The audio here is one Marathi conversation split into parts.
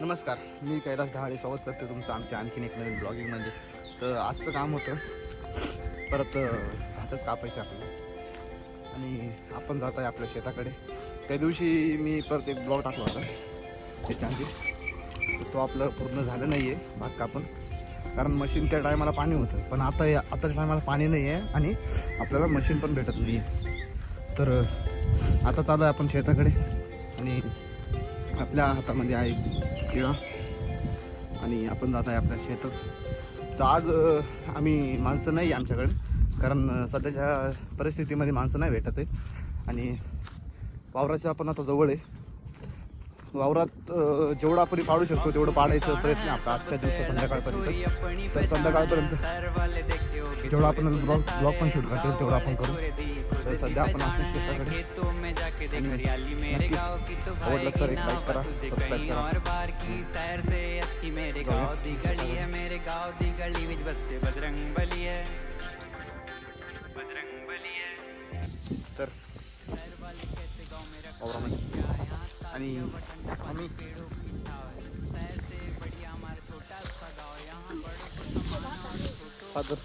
नमस्कार, मी कैलास ढाळे स्वागत करते तुमचं आमच्या आणखीन एक नवीन ब्लॉगिंगमध्ये. तर आजचं काम होतं परत भातच कापायचं आपलं आणि आपण जात आहे आपल्या शेताकडे. त्या दिवशी मी परत एक ब्लॉग टाकला होता त्याच्यामध्ये, तो आपलं पूर्ण झालं नाही आहे भात कापून, कारण मशीन त्या टायमाला पाणी होतं, पण आताच्या टायमाला पाणी नाही आहे आणि आपल्याला मशीन पण भेटत नाही आहे. तर आता चालू आहे आपण शेताकडे आणि आपल्या हातामध्ये आहे किळा आणि आपण जात आहे आपल्या शेतात. तर आज आम्ही माणसं नाही आमच्याकडे, कारण सध्याच्या परिस्थितीमध्ये माणसं नाही भेटत आहे आणि वावराच्या आपण आता जवळ आहे. वावरात जेवढं आपण पाडू शकतो तेवढं पाडायचा प्रयत्न आपला आजच्या दिवसात संध्याकाळपर्यंत. तर संध्याकाळपर्यंत जेवढं आपण ब्लॉग पण शूट करतो तेवढं आपण करू. तर सध्या आपण आपल्या शेताकडे. आवडलं तर एक लाईक करा, सबस्क्राईब करा. तर आणि आम्ही फादर,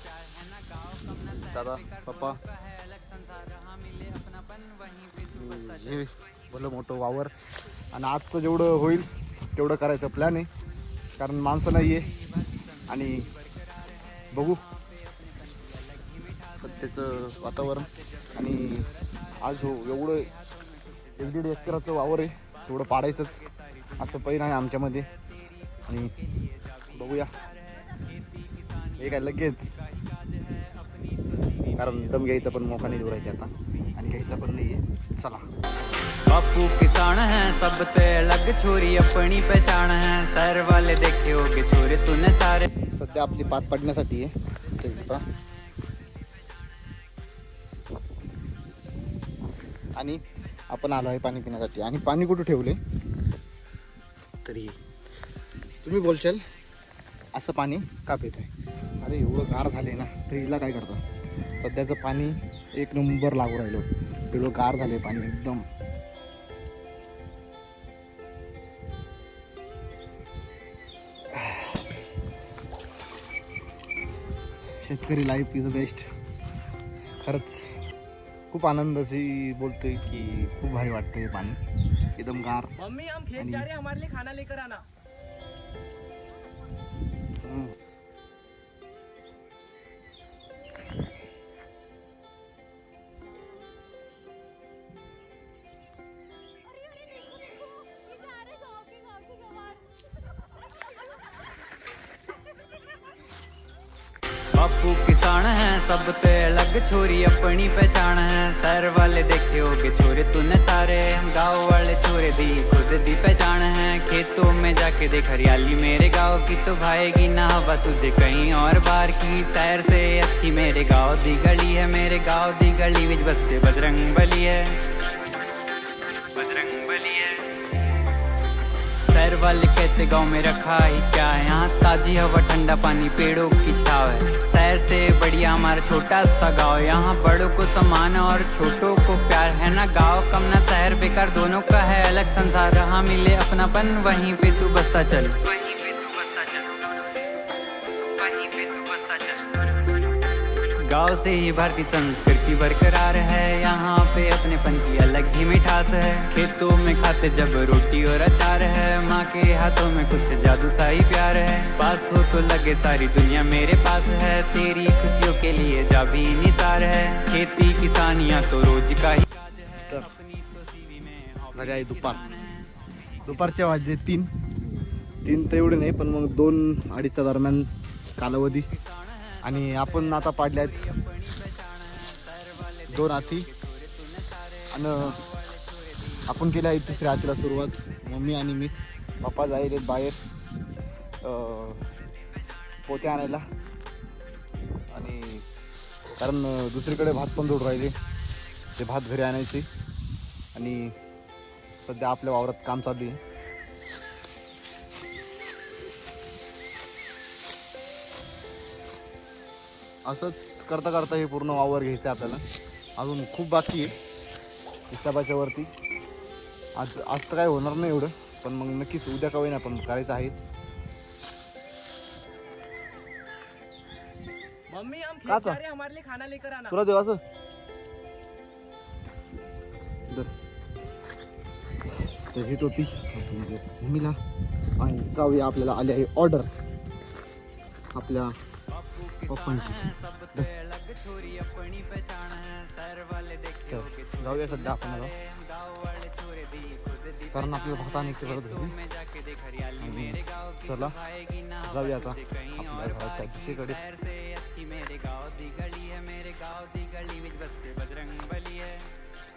दादा, पप्पा, हे भलं मोठं वावर आणि आजचं जेवढं होईल तेवढं करायचं प्लॅन आहे, कारण माणसं नाही आहे आणि बघू सध्याचं वातावरण. आणि आज हो एवढं 1-1.5 एकराचं वावर आहे, तेवढं पाडायचंच असं पैन आहे आमच्यामध्ये. आणि बघूया हे काय लगेच, कारण दम घ्यायचा पण मोका नाही उरायचा आता आणि घ्यायचा पण नाही आहे. चला. बापू किसान है सबसे अलग छोरी अपनी पहचान है सर वाले देखे होगे छोरे तूने सारे. सध्या आपली पात पाडण्यासाठी आहे आणि आपण आलो आहे पाणी पिण्यासाठी. आणि पाणी कुठं ठेवले तरी तुम्ही बोलशाल असं पाणी का पित आहे? अरे एवढं गार झाले ना, तर हिला काय करतं, सध्याचं पाणी एक नंबर लागू राहिलो, एवढं गार झाले पाणी एकदम. शेतकरी लाईफ इज बेस्ट. खरंच खूप आनंदाची बोलतोय की खूप भारी वाटतं हे पाणी एकदम गार. मम्मी हम खेत जा रहे हैं, हमारे लिए खाना लेकर आना. बापू किसान है सबसे अलग छोरी अपनी पहचान है सर वाले देखे होगे छोरे तूने सारे गाँव वाले छोरे दी खुद दी पहचान है. खेतों में जाके देख हरियाली मेरे गाँव की तो भाएगी ना हवा तुझे कहीं और बाहर की. शहर से अच्छी मेरे गाँव दी गली है, मेरे गाँव दी गली विच बसते बजरंग बली है, बजरंग बली है. शहर वाले कहते गाँव में रखा ही क्या है, यहाँ ताजी हवा ठंडा पानी पेड़ों की छाव है. शहर से बढ़िया हमारा छोटा सा गाँव, यहाँ बड़ों को सम्मान और छोटों को प्यार है ना. गाँव कम ना शहर बेकार, दोनों का है अलग संसार. हाँ मिले अपनापन वहीं पे तू बसता चल, वहीं पे तू बसता चल, वहीं पे तू बसता चल. गाँव से ही भारतीय संस्कृति बरकरार है, यहाँ पे अपनेपन की अलग ही मिठास है. खेतों में खाते जब रोटी और अचार है, माँ के हाथों में कुछ जादू सा ही प्यार है. पास हो तो लगे सारी दुनिया मेरे पास है, तेरी खुशियों के लिए जा भी निसार है. खेती किसानियाँ तो रोज का ही झाले आहे दुपारच्या वाजले 3 तर एवढे नाही, पण मग 2-2:30च्या दरम्यान कालावधी. आणि आपण आता पाडले आहेत 2 हाती आणि आपण केली आहे 3ऱ्या हातीला सुरुवात. मम्मी आणि मी, पप्पा जाईल बाहेर पोते आणायला, आणि कारण दुसरीकडे भात पण जोड राहिले, ते भात घरी आणायचे. आणि सध्या आपल्या वावरात काम चालू आहे. असंच करता करता हे पूर्ण वावर घ्यायचं आपल्याला. अजून खूप बाकी आहे हिसाबाच्या वरती. आज तर काय होणार नाही एवढं, पण मग नक्कीच उद्या का होईना पण करायचं आहे. मम्मी हम खेत कहाँ जा था? रहे हैं हमारे लिए खाना लेकर आना. तुला देऊ असं दर. तर ही टोपी आपण देऊ मम्मीला आणि जाऊया. आपल्याला आली आहे ऑर्डर आपल्या पप्पांची. तर जाऊया सध्या आपण आता. कारण आपल्याला भाता निघते करत होती. चला जाऊया आता आपल्या घराच्या दुसरीकडे. मेरे गाँव दी गली है, मेरे गाँव दी गली विच बसते बजरंग बली है.